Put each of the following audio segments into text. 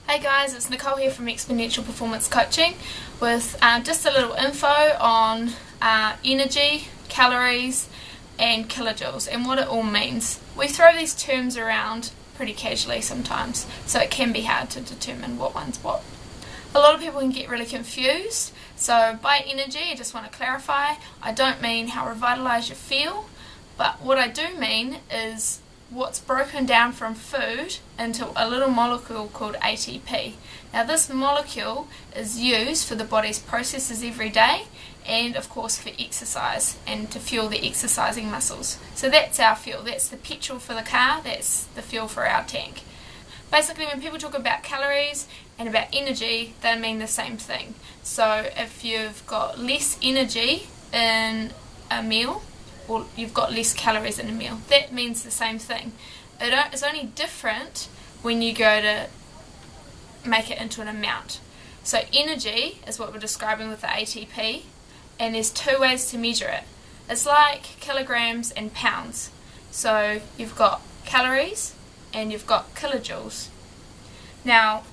Hey guys, it's Nicole here from Exponential Performance Coaching with just a little info on energy, calories and kilojoules and what it all means. We throw these terms around pretty casually sometimes, so it can be hard to determine what one's what. A lot of people can get really confused, so by energy I just want to clarify, I don't mean how revitalised you feel, but what I do mean is what's broken down from food into a little molecule called ATP. Now this molecule is used for the body's processes every day and of course for exercise and to fuel the exercising muscles. So that's our fuel, that's the petrol for the car, that's the fuel for our tank. Basically when people talk about calories and about energy, they mean the same thing. So if you've got less energy in a meal, or you've got less calories in a meal. That means the same thing. It's only different when you go to make it into an amount. So energy is what we're describing with the ATP, and there's two ways to measure it. It's like kilograms and pounds. So you've got calories and you've got kilojoules. Now,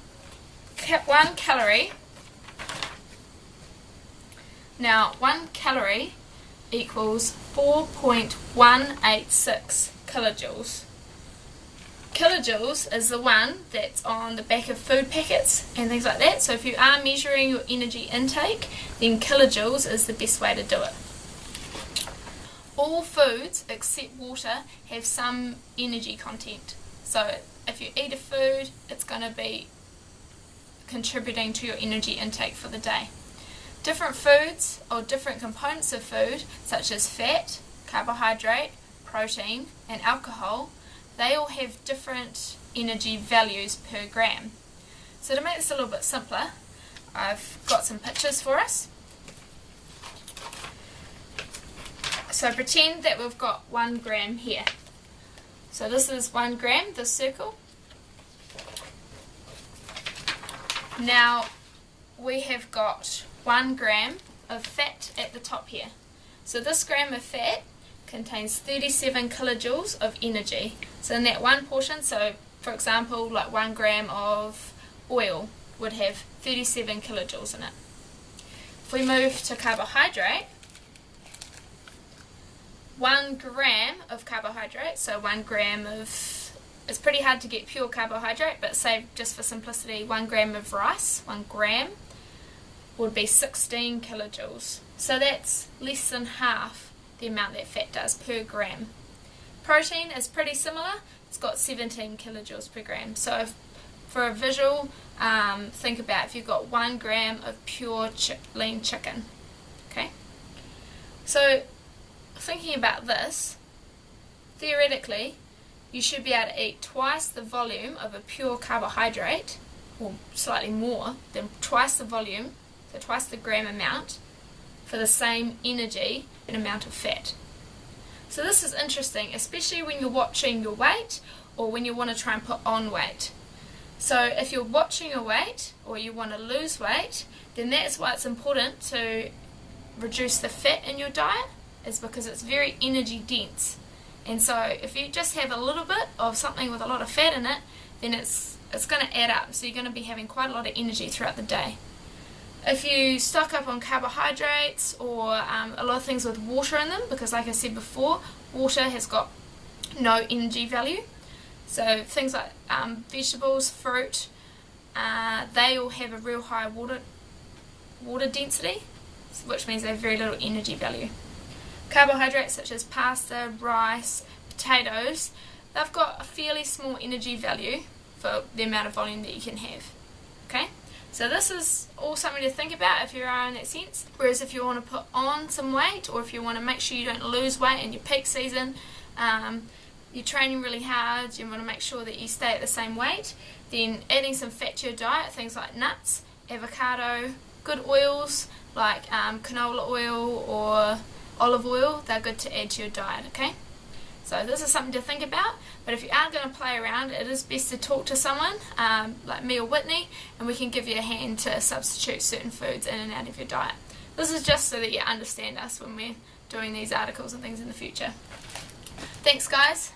one calorie equals 4.186 kilojoules. Kilojoules is the one that's on the back of food packets and things like that. So if you are measuring your energy intake, then kilojoules is the best way to do it. All foods except water have some energy content. So if you eat a food, it's going to be contributing to your energy intake for the day. Different foods or different components of food such as fat, carbohydrate, protein and alcohol, they all have different energy values per gram. So to make this a little bit simpler, I've got some pictures for us. So pretend that we've got 1 gram here. So this is 1 gram, this circle. Now we have got 1 gram of fat at the top here. So this gram of fat contains 37 kilojoules of energy. So in that one portion, so for example like 1 gram of oil would have 37 kilojoules in it. If we move to carbohydrate, 1 gram of carbohydrate, so 1 gram of, it's pretty hard to get pure carbohydrate, but say just for simplicity 1 gram of rice, 1 gram would be 16 kilojoules. So that's less than half the amount that fat does per gram. Protein is pretty similar. It's got 17 kilojoules per gram. So if, for a visual, think about if you've got 1 gram of pure lean chicken. Okay. So thinking about this, theoretically, you should be able to eat twice the volume of a pure carbohydrate, or slightly more than twice the volume, so twice the gram amount, for the same energy and amount of fat. So this is interesting, especially when you're watching your weight or when you want to try and put on weight. So if you're watching your weight or you want to lose weight, then that's why it's important to reduce the fat in your diet, is because it's very energy dense. And so if you just have a little bit of something with a lot of fat in it, then it's going to add up, so you're going to be having quite a lot of energy throughout the day. If you stock up on carbohydrates or a lot of things with water in them, because like I said before, water has got no energy value. So things like vegetables, fruit, they all have a real high water density, which means they have very little energy value. Carbohydrates such as pasta, rice, potatoes, they've got a fairly small energy value for the amount of volume that you can have. Okay? So this is all something to think about if you are in that sense. Whereas if you want to put on some weight, or if you want to make sure you don't lose weight in your peak season, you're training really hard, you want to make sure that you stay at the same weight, then adding some fat to your diet, things like nuts, avocado, good oils like canola oil or olive oil, they're good to add to your diet, okay? So this is something to think about, but if you are going to play around, it is best to talk to someone like me or Whitney, and we can give you a hand to substitute certain foods in and out of your diet. This is just so that you understand us when we're doing these articles and things in the future. Thanks guys.